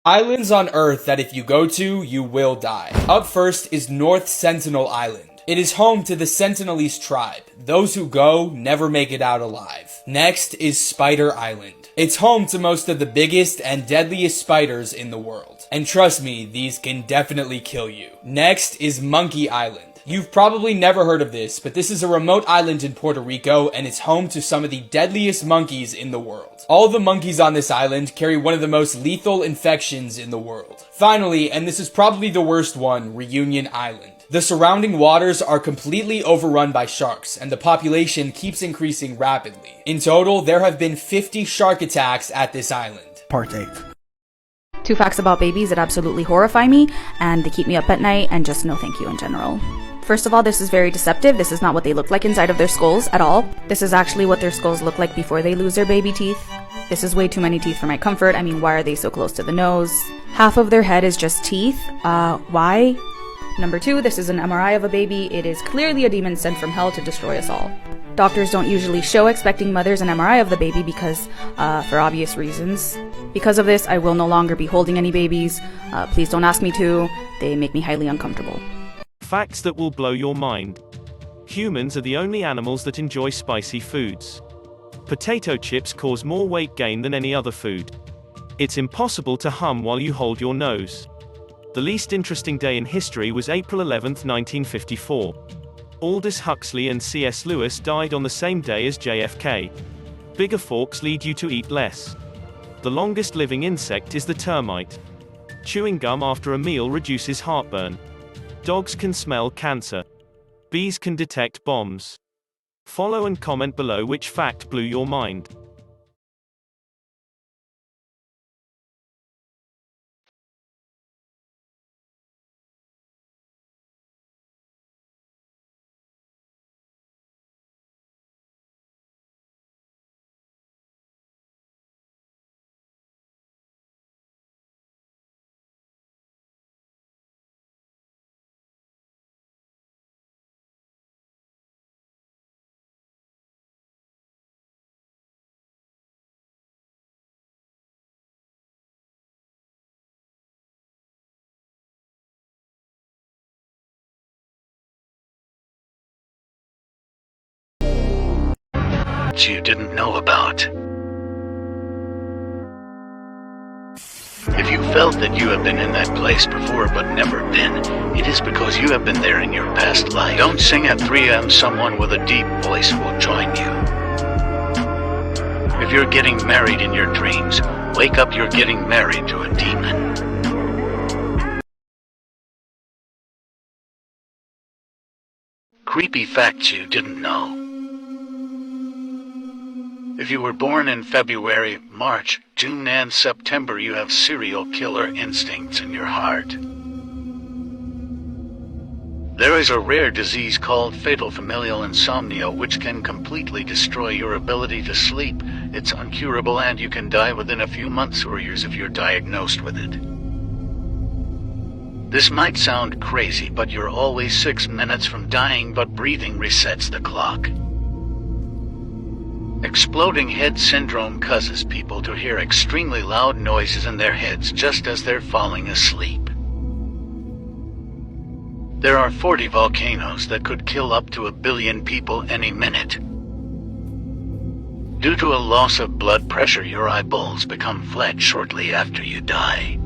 Islands on Earth that if you go to, you will die. Up first is North Sentinel Island. It is home to the Sentinelese tribe. Those who go never make it out alive. Next is Spider Island. It's home to most of the biggest and deadliest spiders in the world. And trust me, these can definitely kill you. Next is Monkey Island. You've probably never heard of this, but this is a remote island in Puerto Rico, and it's home to some of the deadliest monkeys in the world. All the monkeys on this island carry one of the most lethal infections in the world. Finally, and this is probably the worst one, Reunion Island. The surrounding waters are completely overrun by sharks, and the population keeps increasing rapidly. In total, there have been 50 shark attacks at this island. Part 8. 2 facts about babies that absolutely horrify me, and they keep me up at night, and just no thank you in general. First of all, this is very deceptive. This is not what they look like inside of their skulls at all. This is actually what their skulls look like before they lose their baby teeth. This is way too many teeth for my comfort. I mean, why are they so close to the nose? Half of their head is just teeth. Why? Number 2, this is an MRI of a baby. It is clearly a demon sent from hell to destroy us all. Doctors don't usually show expecting mothers an MRI of the baby because, for obvious reasons. Because of this, I will no longer be holding any babies. Please don't ask me to. They make me highly uncomfortable. Facts that will blow your mind. Humans are the only animals that enjoy spicy foods. Potato chips cause more weight gain than any other food. It's impossible to hum while you hold your nose. The least interesting day in history was April 11, 1954. Aldous Huxley and C.S. Lewis died on the same day as JFK. Bigger forks lead you to eat less. The longest living insect is the termite. Chewing gum after a meal reduces heartburn. Dogs can smell cancer. Bees can detect bombs. Follow and comment below which fact blew your mind. You didn't know about. If you felt that you have been in that place before but never been, it is because you have been there in your past life. Don't sing at 3 a.m. Someone with a deep voice will join you. If you're getting married in your dreams, wake up, you're getting married to a demon. Creepy facts you didn't know. If you were born in February, March, June, and September, you have serial killer instincts in your heart. There is a rare disease called fatal familial insomnia which can completely destroy your ability to sleep. It's incurable and you can die within a few months or years if you're diagnosed with it. This might sound crazy, but you're always 6 minutes from dying, but breathing resets the clock. Exploding head syndrome causes people to hear extremely loud noises in their heads just as they're falling asleep. There are 40 volcanoes that could kill up to 1 billion people any minute. Due to a loss of blood pressure, your eyeballs become flat shortly after you die.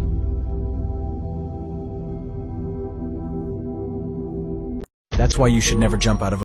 That's why you should never jump out of a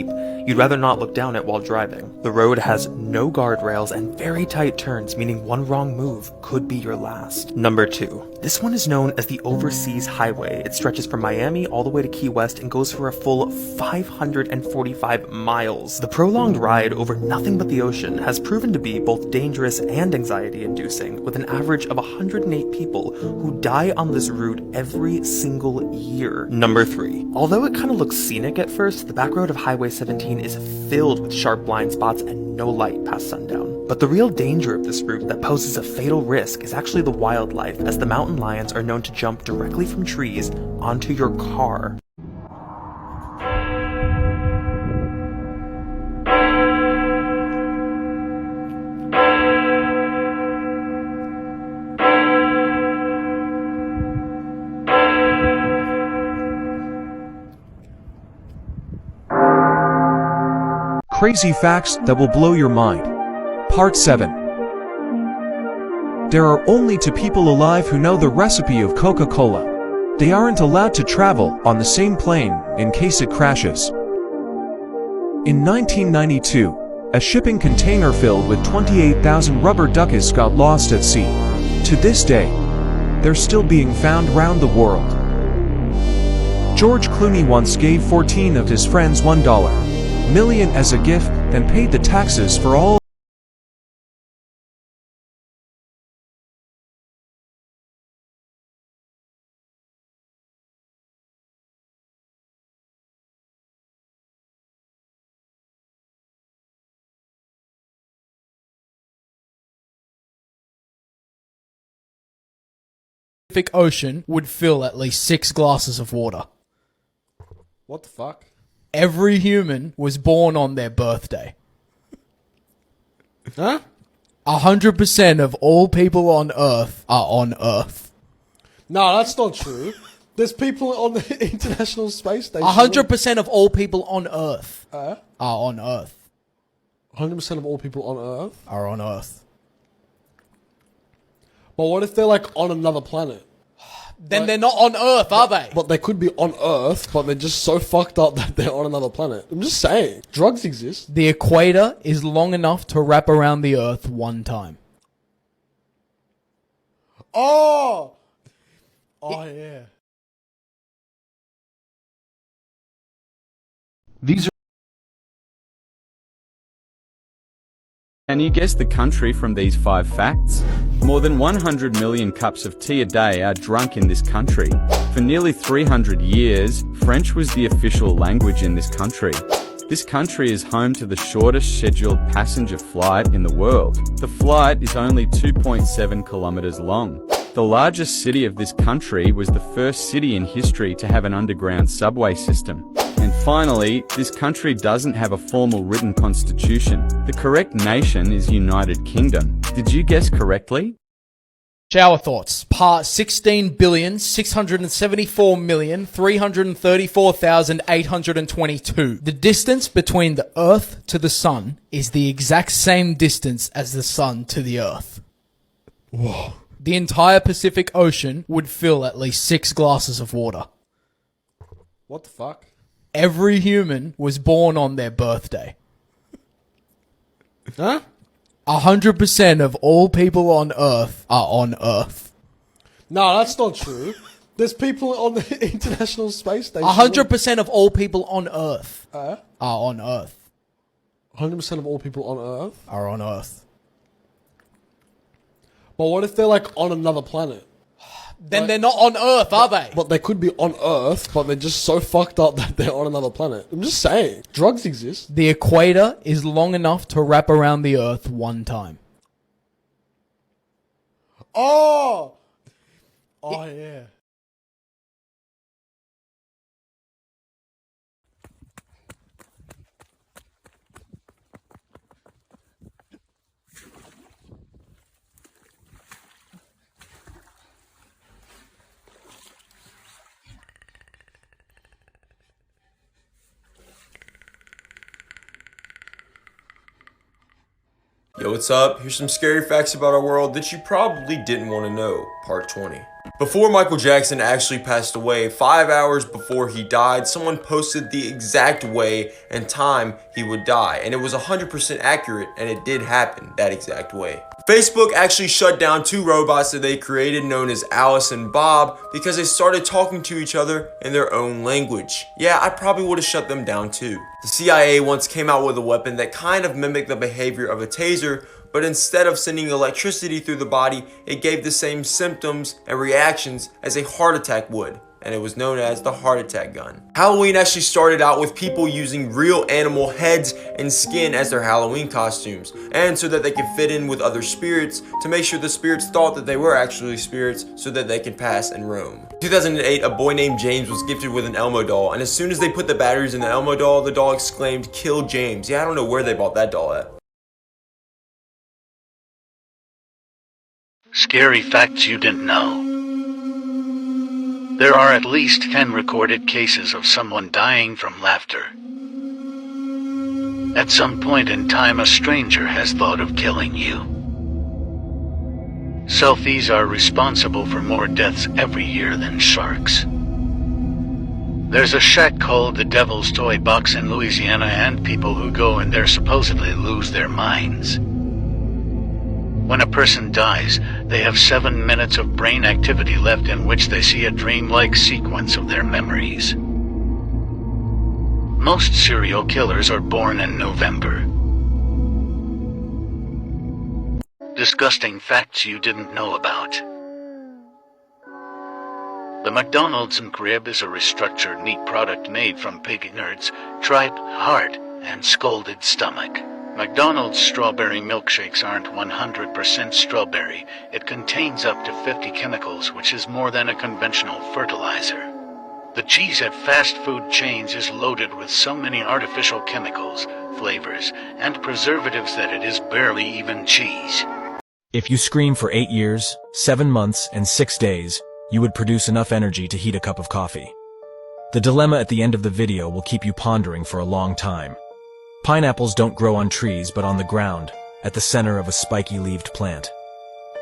steep, you'd rather not look down it while driving. The road has no guardrails and very tight turns, meaning one wrong move could be your last. Number 2. This one is known as the Overseas Highway. It stretches from Miami all the way to Key West and goes for a full 545 miles. The prolonged ride over nothing but the ocean has proven to be both dangerous and anxiety-inducing, with an average of 108 people who die on this route every single year. Number 3. Although it kind of looks scenic at first, the back road of Highway 17 is filled with sharp blind spots and no light past sundown. But the real danger of this route that poses a fatal risk is actually the wildlife, as the mountain lions are known to jump directly from trees onto your car. Crazy facts that will blow your mind. Part 7. There are only 2 people alive who know the recipe of Coca-Cola. They aren't allowed to travel on the same plane in case it crashes. In 1992, a shipping container filled with 28,000 rubber ducks got lost at sea. To this day, they're still being found round the world. George Clooney once gave 14 of his friends $1 million as a gift, then paid the taxes for all. Pacific Ocean would fill at least 6 glasses of water. What the fuck? Every human was born on their birthday. Huh? 100% of all people on Earth are on Earth. No, that's not true. There's people on the International Space Station. 100% of all people on Earth are on Earth. 100% of all people on Earth are on Earth. But what if they're like on another planet? Then they're not on Earth, are they? But they could be on Earth, but they're just so fucked up that they're on another planet. I'm just saying. Drugs exist. The equator is long enough to wrap around the Earth one time. Oh! Yeah. These are. Can you guess the country from these 5 facts? More than 100 million cups of tea a day are drunk in this country. For nearly 300 years, French was the official language in this country. This country is home to the shortest scheduled passenger flight in the world. The flight is only 2.7 kilometers long. The largest city of this country was the first city in history to have an underground subway system. And finally, this country doesn't have a formal written constitution. The correct nation is United Kingdom. Did you guess correctly? Shower thoughts. Part 16,674,334,822. The distance between the Earth to the Sun is the exact same distance as the Sun to the Earth. Whoa. The entire Pacific Ocean would fill at least 6 glasses of water. What the fuck? Every human was born on their birthday. Huh? 100% of all people on Earth are on Earth. No, that's not true. There's people on the International Space Station. 100% of all people on Earth are on Earth. 100% of all people on Earth are on Earth. But what if they're like on another planet? Then they're not on Earth, are they? But they could be on Earth, but they're just so fucked up that they're on another planet. I'm just saying. Drugs exist. The equator is long enough to wrap around the Earth one time. Oh! Yeah. Yo, what's up? Here's some scary facts about our world that you probably didn't want to know, part 20. Before Michael Jackson actually passed away, 5 hours before he died, someone posted the exact way and time he would die, and it was 100% accurate, and it did happen that exact way. Facebook actually shut down 2 robots that they created known as Alice and Bob because they started talking to each other in their own language. Yeah, I probably would have shut them down too. The CIA once came out with a weapon that kind of mimicked the behavior of a taser, but instead of sending electricity through the body, it gave the same symptoms and reactions as a heart attack would, and it was known as the heart attack gun. Halloween actually started out with people using real animal heads and skin as their Halloween costumes, and so that they could fit in with other spirits to make sure the spirits thought that they were actually spirits so that they could pass and roam. In 2008, a boy named James was gifted with an Elmo doll, and as soon as they put the batteries in the Elmo doll, the doll exclaimed, "Kill James." Yeah, I don't know where they bought that doll at. Scary facts you didn't know. There are at least 10 recorded cases of someone dying from laughter. At some point in time, a stranger has thought of killing you. Selfies are responsible for more deaths every year than sharks. There's a shack called the Devil's Toy Box in Louisiana, and people who go in there supposedly lose their minds. When a person dies, they have 7 minutes of brain activity left in which they see a dreamlike sequence of their memories. Most serial killers are born in November. Disgusting facts you didn't know about. The McDonald's McRib is a restructured meat product made from pig innards, tripe, heart, and scalded stomach. McDonald's strawberry milkshakes aren't 100% strawberry. It contains up to 50 chemicals, which is more than a conventional fertilizer. The cheese at fast food chains is loaded with so many artificial chemicals, flavors, and preservatives that it is barely even cheese. If you scream for 8 years, 7 months, and 6 days, you would produce enough energy to heat a cup of coffee. The dilemma at the end of the video will keep you pondering for a long time. Pineapples don't grow on trees but on the ground, at the center of a spiky-leaved plant.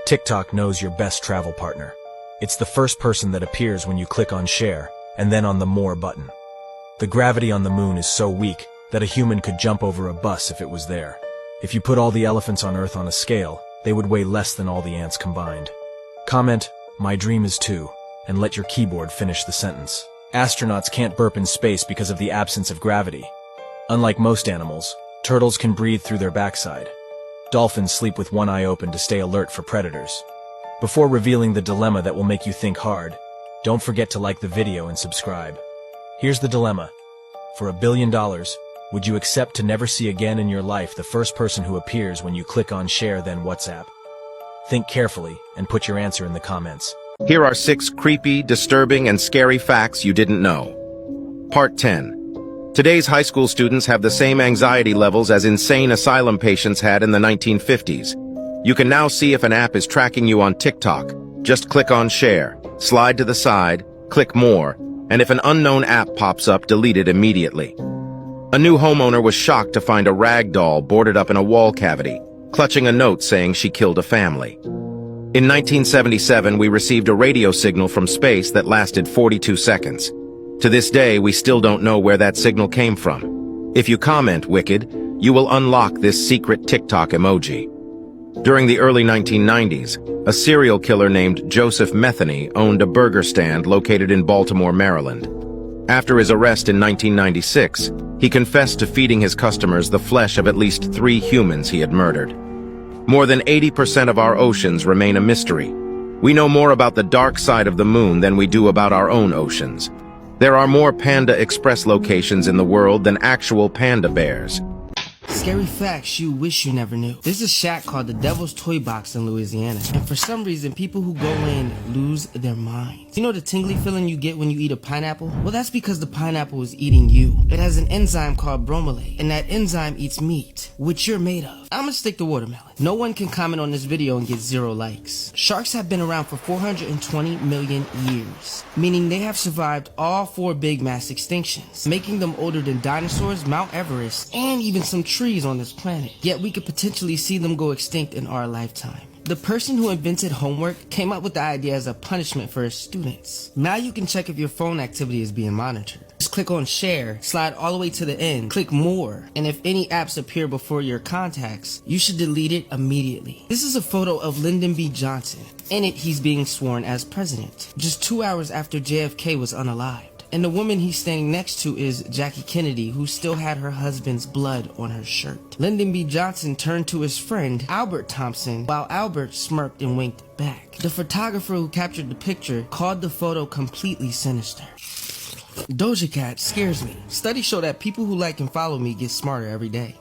TikTok knows your best travel partner. It's the first person that appears when you click on share, and then on the more button. The gravity on the moon is so weak that a human could jump over a bus if it was there. If you put all the elephants on Earth on a scale, they would weigh less than all the ants combined. Comment, "My dream is to," and let your keyboard finish the sentence. Astronauts can't burp in space because of the absence of gravity. Unlike most animals, turtles can breathe through their backside. Dolphins sleep with one eye open to stay alert for predators. Before revealing the dilemma that will make you think hard, don't forget to like the video and subscribe. Here's the dilemma. For $1 billion, would you accept to never see again in your life the first person who appears when you click on share then WhatsApp? Think carefully and put your answer in the comments. Here are 6 creepy, disturbing, and scary facts you didn't know. Part 10. Today's high school students have the same anxiety levels as insane asylum patients had in the 1950s. You can now see if an app is tracking you on TikTok. Just click on share, slide to the side, click more, and if an unknown app pops up, delete it immediately. A new homeowner was shocked to find a rag doll boarded up in a wall cavity, clutching a note saying she killed a family. In 1977, we received a radio signal from space that lasted 42 seconds. To this day, we still don't know where that signal came from. If you comment Wicked, you will unlock this secret TikTok emoji. During the early 1990s, a serial killer named Joseph Metheny owned a burger stand located in Baltimore, Maryland. After his arrest in 1996, he confessed to feeding his customers the flesh of at least 3 humans he had murdered. More than 80% of our oceans remain a mystery. We know more about the dark side of the moon than we do about our own oceans. There are more Panda Express locations in the world than actual panda bears. Scary facts you wish you never knew. There's a shack called the Devil's Toy Box in Louisiana, and for some reason people who go in lose their minds. You know the tingly feeling you get when you eat a pineapple? Well, that's because the pineapple is eating you. It has an enzyme called bromelain, and that enzyme eats meat, which you're made of. I'ma stick to watermelon. No one can comment on this video and get 0 likes. Sharks have been around for 420 million years, meaning they have survived all 4 big mass extinctions, making them older than dinosaurs, Mount Everest, and even some trees on this planet. Yet we could potentially see them go extinct in our lifetime. The person who invented homework came up with the idea as a punishment for his students. Now you can check if your phone activity is being monitored. Just click on share, slide all the way to the end, click more, and if any apps appear before your contacts, you should delete it immediately. This is a photo of Lyndon B. Johnson. In it, he's being sworn as president, just 2 hours after JFK was unalived. And the woman he's standing next to is Jackie Kennedy, who still had her husband's blood on her shirt. Lyndon B. Johnson turned to his friend, Albert Thompson, while Albert smirked and winked back. The photographer who captured the picture called the photo completely sinister. Doja Cat scares me. Studies show that people who like and follow me get smarter every day.